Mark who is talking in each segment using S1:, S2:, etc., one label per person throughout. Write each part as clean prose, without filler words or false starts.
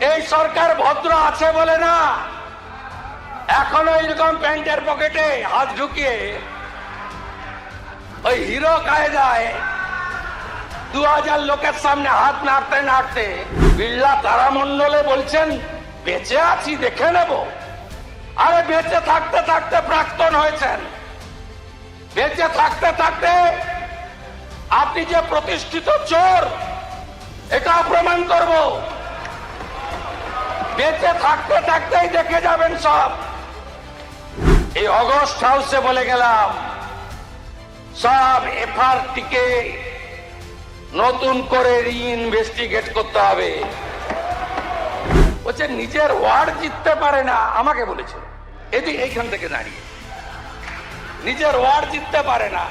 S1: এই সরকার ভদ্র আছে বলে না এখনো এরকম প্যান্টের পকেটে হাত ঢুকিয়ে ওই হিরো কায়দায় 2000 লোকের সামনে হাত নাড়তে নাড়তে বিড়লা তারামণ্ডলে বলছেন বেঁচে আছি দেখে নেব। আরে বেঁচে থাকতে থাকতে প্রাক্তন হয়েছেন, বেঁচে থাকতে থাকতে আপনি যে প্রতিষ্ঠিত চোর এটা প্রমাণ করব। বেঁচে থাকতে থাকতেই দেখে যাবেন সব। এই অগস্ট হাউসে বলে গেলাম সব এফআরটিকে নতুন করে রিইনভেস্টিগেট করতে হবে। বলছে নিজের ওয়ার্ড জিততে পারে না, আমাকে বলেছে এইখান থেকে দাঁড়িয়ে নিজের ওয়ার্ড জিততে পারে না।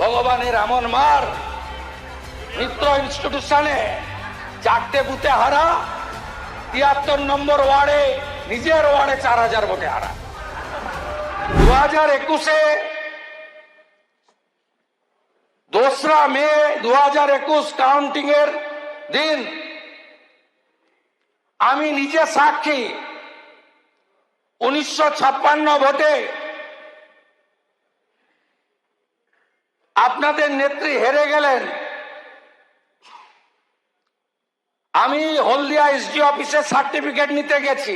S1: ভগবানের এমন মার, মিত্র ইনস্টিটিউশনে 4টে বুথে হারা, 73 নম্বর ওয়ার্ডে নিজের ওয়ার্ডে 4000 ভোটে হারা। 2021-এ 2রা মে 2021 কাউন্টিং এর দিন আমি নিজে সাক্ষী। 1956 ভোটে আপনাদের নেত্রী হেরে গেলেন। আমি হলদিয়া এসডি অফিসে সার্টিফিকেট নিতে গেছি।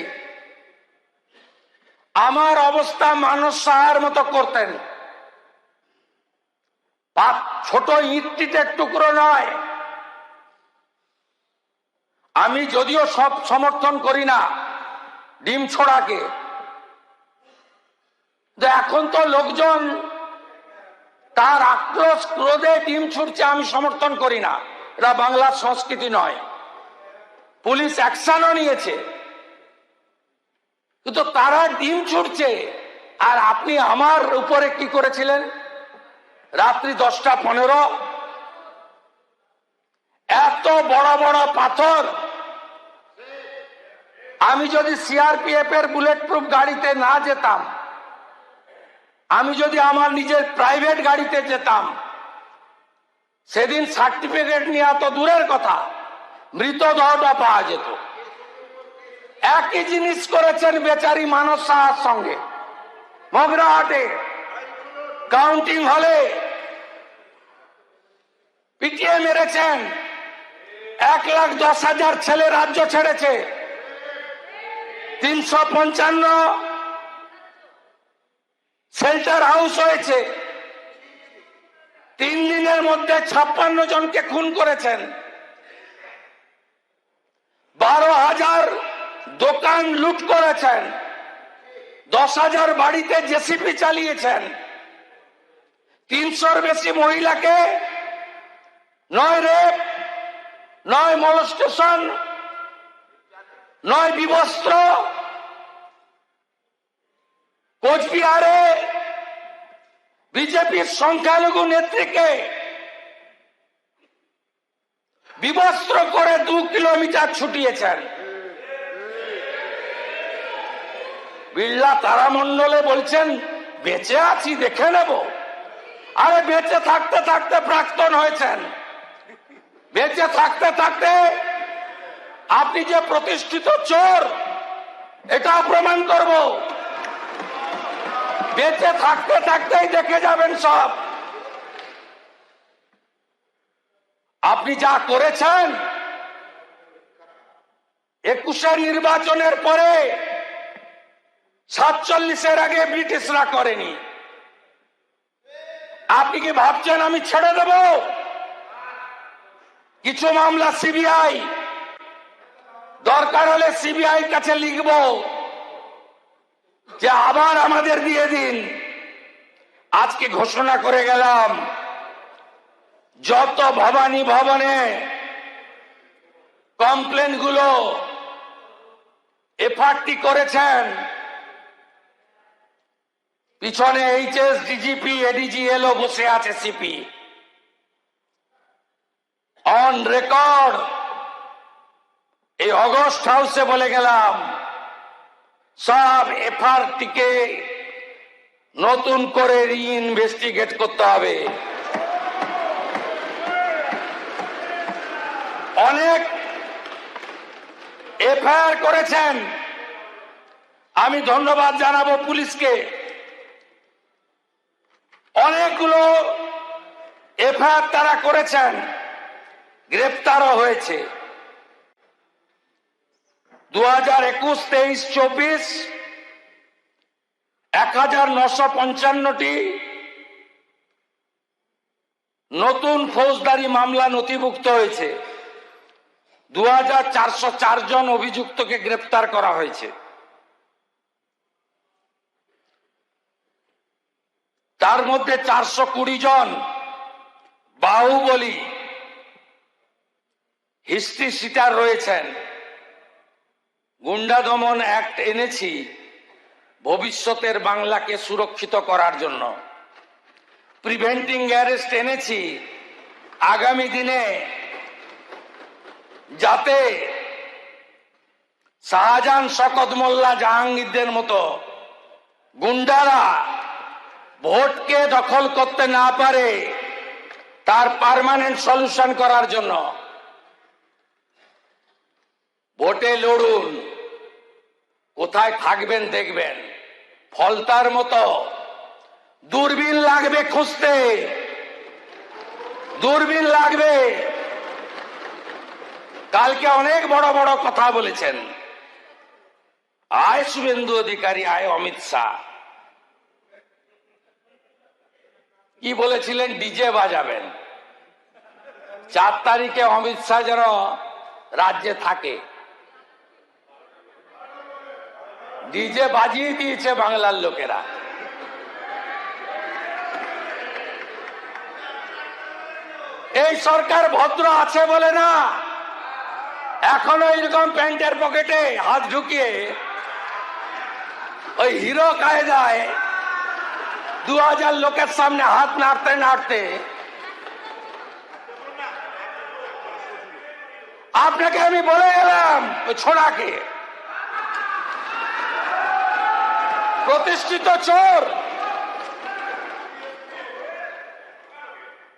S1: আমার অবস্থা মানস সাহার মতো করতেন। ছোট ইটটিটের টুকরো নয়। আমি যদিও সব সমর্থন করি না ডিম ছোড়াকে, এখন তো লোকজন তার আক্রোশ ক্রোধে ডিম ছুড়ছে, আমি সমর্থন করি না। এটা বাংলার সংস্কৃতি নয়। পুলিশ অ্যাকশনও নিয়েছে, কিন্তু তারা ডিম ছুড়ছে। আর আপনি আমার উপরে কি করেছিলেন? রাত্রি 10টা 15 এত বড় বড় পাথর। আমি যদি সিআরপিএফ এর বুলেট প্রুফ গাড়িতে না যেতাম, আমি যদি আমার নিজের প্রাইভেট গাড়িতে যেতাম, সেদিন সার্টিফিকেট নেওয়া তো দূরের কথা, মৃতদেহটা পাওয়া যেত। একই জিনিস করেছেন বেচারি মানস সাহার সঙ্গে। মগরাহাটে কাউন্টিং হলে পিটিয়ে মেরেছেন। 1,10,000 ছেলে রাজ্য ছেড়েছে। 355 শেল্টার হাউস হয়েছে। 3 দিনের মধ্যে 56 জনকে খুন করেছেন। 12,000 দোকান লুট করেছেন। 10,000 বাড়িতে জেসিপি চালিয়েছেন। 300-র বেশি মহিলাকে নয় রেপ, নয় মলস্টেশন, নয় বিবস্ত্র। কোচবিহারে বিজেপির সংখ্যালঘু নেত্রীকে বিবস্ত্র করে 2 কিলোমিটার ছুটিয়েছেন। বিড়লা তারামণ্ডলে বলছেন বেঁচে আছি দেখে নেব। আরে বেঁচে থাকতে থাকতে প্রাক্তন হয়েছেন, বেঁচে থাকতে থাকতে আপনি যে প্রতিষ্ঠিত চোর এটা প্রমাণ করব। বেঁচে থাকতে থাকতেই দেখে যাবেন সব। আপনি যা করেছেন 21-এর নির্বাচনের পরে 47-এর আগে ব্রিটিশরা করেনি। আপনি কি ভাবছেন আমি ছেড়ে দেব? কিছু মামলা সিবিআই, দরকার হলে সিবিআই কাছে লিখব যে আবার আমাদের দিয়ে দিন। আজকে ঘোষণা করে গেলাম যত ভবানী ভবনে কমপ্লেন গুলো এফআরটি করেছেন, পিছনে এইচএস, ডিজিপি, এডিজি এলো বসে আছে, সিপি অন রেকর্ড। এই অগস্ট হাউসে বলে গেলাম সব এফআরটিকে নতুন করে রিইনভেস্টিগেট করতে হবে। অনেক এফআইআর করেছেন। আমি ধন্যবাদ জানাবো পুলিশকে। অনেকগুলো এফআইআর তারা করেছেন, গ্রেপ্তারও হয়েছে। 2021-23-24 1955টি নতুন ফৌজদারি মামলা নথিভুক্ত হয়েছে। 2404 জন অভিযুক্তকে গ্রেপ্তার করা হয়েছে। তার মধ্যে 420 জন বাহুবলী হিস্ট্রি শিটার রয়েছেন। গুন্ডা দমন অ্যাক্ট এনেছি ভবিষ্যতের বাংলাকে সুরক্ষিত করার জন্য। প্রিভেন্টিং অ্যারেস্ট এনেছি আগামী দিনে যাতে শাহজাহান, শকত মোল্লা, জাহাঙ্গীরদের মতো গুন্ডারা ভোটকে দখল করতে না পারে, তার পার্মানেন্ট সলিউশন করার জন্য। ভোটে লড়ুন, কোথায় থাকবেন দেখবেন। ফলতার মতো দূরবীন লাগবে খুঁজতে, দূরবীন লাগবে। কালকে অনেক বড় বড় কথা বলেছেন। আয় শুভেন্দু অধিকারী, আয় অমিত শাহ। কি বলেছিলেন? ডিজে বাজাবেন। 4 তারিখে অমিত শাহ যেন রাজ্যে থাকে। ডিজে বাজিয়ে দিয়েছে বাংলার লোকেরা। এই সরকার ভদ্র আছে বলে না, এখনো এরকম প্যান্টের পকেটে হাত ঢুকিয়ে ওই হিরো কায়দায় 2000 লোকের সামনে হাত নাড়তে নাড়তে। আপনাকে আমি বলে গেলাম, ওই ছোড়াকে, প্রতিষ্ঠিত চোর,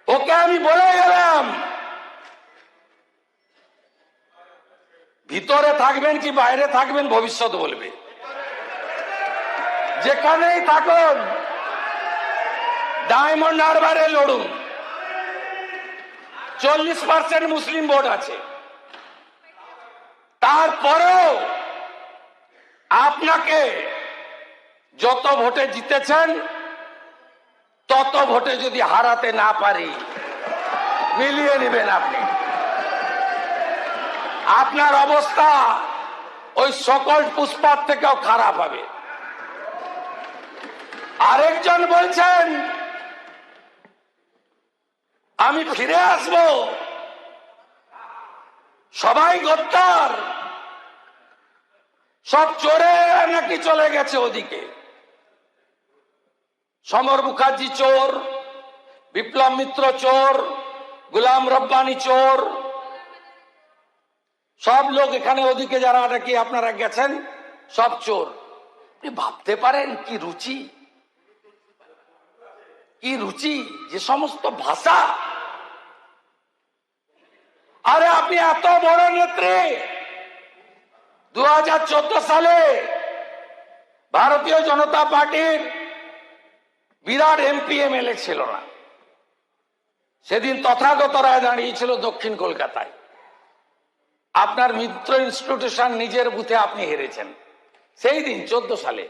S1: ওকে আমি বলে গেলাম, ভিতরে থাকবেন কি বাইরে থাকবেন ভবিষ্যৎ বলবে। যেখানেই থাকুন ডায়মন্ড হারবারে লড়ুন। 40% মুসলিম ভোট আছে, তারপরেও আপনাকে যত ভোটে জিতেছেন তত ভোটে যদি হারাতে না পারি, মিলিয়ে নেবেন আপনি। আপনার অবস্থা ওই সকল পুষ্পার থেকেও খারাপ হবে। আরেকজন বলছেন আমি ফিরে আসব, সবাই গদ্দার, সব চোরে নাকি চলে গেছে ওদিকে। সমর মুখার্জি চোর, বিপ্লব মিত্র চোর, গুলাম রব্বানি চোর, সব লোক এখানে ওদিকে যারা নাকি আপনারা গেছেন সব চোর। আপনি ভাবতে পারেন কি রুচি, কি রুচি, যে সমস্ত ভাষা। আরে আপনি এত বড় নেত্রী, 2014 সালে ভারতীয় জনতা পার্টির বিরাট এমপি এমএলএ ছিল না। সেদিন তথাগত রায় দাঁড়িয়েছিল দক্ষিণ কলকাতায়। আপনার মিত্র ইনস্টিটিউশন নিজের বুথে আপনি হেরেছেন সেই দিন 14 সালে।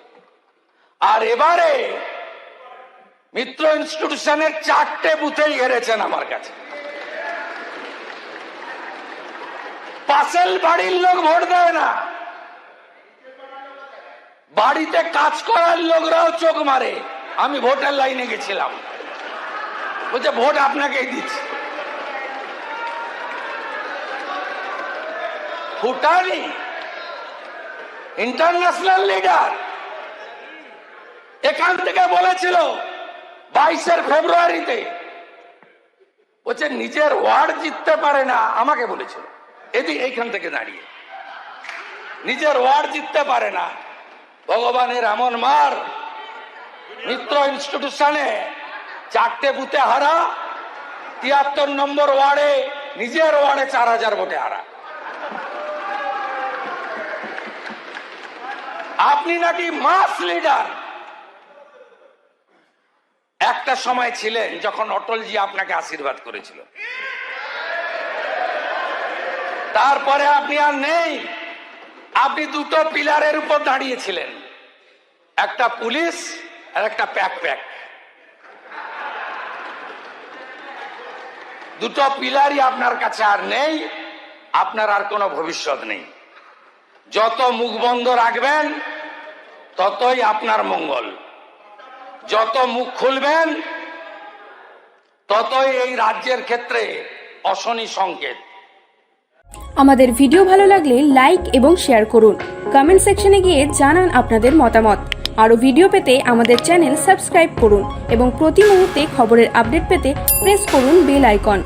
S1: আর এবারে মিত্র ইনস্টিটিউশনের 4টে বুথেই হেরেছেন আমার কাছে। পাশের বাড়ির লোক ভোট দেয় না, বাড়িতে কাজ করার লোকরাও চোখ মারে। আমি ভোটের লাইনে গেছিলাম, বলছে ভোট আপনাকেই দিচ্ছি। ফুটানি ইন্টারন্যাশনাল লিডার এখান থেকে বলেছিল 22 ফেব্রুয়ারিতে, বলছে নিজের ওয়ার্ড জিততে পারে না। আমাকে বলেছিল এইখান থেকে দাঁড়িয়ে, নিজের ওয়ার্ড জিততে পারে না। ভগবানের এমন মার, মিত্র ইনস্টিটিউশনে 4টে বুথে হারা, 73 নম্বর ওয়ার্ডে নিজের ওয়ার্ডে 4000 ভোটে হারা। আপনি নাকি মাস লিডার। একটা সময় ছিলেন যখন অটলজি আপনাকে আশীর্বাদ করেছিল, তারপরে আপনি আর নেই। আপনি দুটো পিলারের উপর দাঁড়িয়েছিলেন, একটা পুলিশ আর একটা প্যাক। দুটো পিলারই আপনার কাছে আর নেই, আপনার আর কোনো ভবিষ্যৎ নেই। যত মুখ বন্ধ রাখবেন ততই আপনার মঙ্গল, যত মুখ খুলবেন ততই এই রাজ্যের ক্ষেত্রে অশনি সংকেত।
S2: আমাদের ভিডিও ভালো লাগলে লাইক এবং শেয়ার করুন। কমেন্ট সেকশনে গিয়ে জানান আপনাদের মতামত। আরও ভিডিও পেতে আমাদের চ্যানেল সাবস্ক্রাইব করুন এবং প্রতি মুহূর্তে খবরের আপডেট পেতে প্রেস করুন বেল আইকন।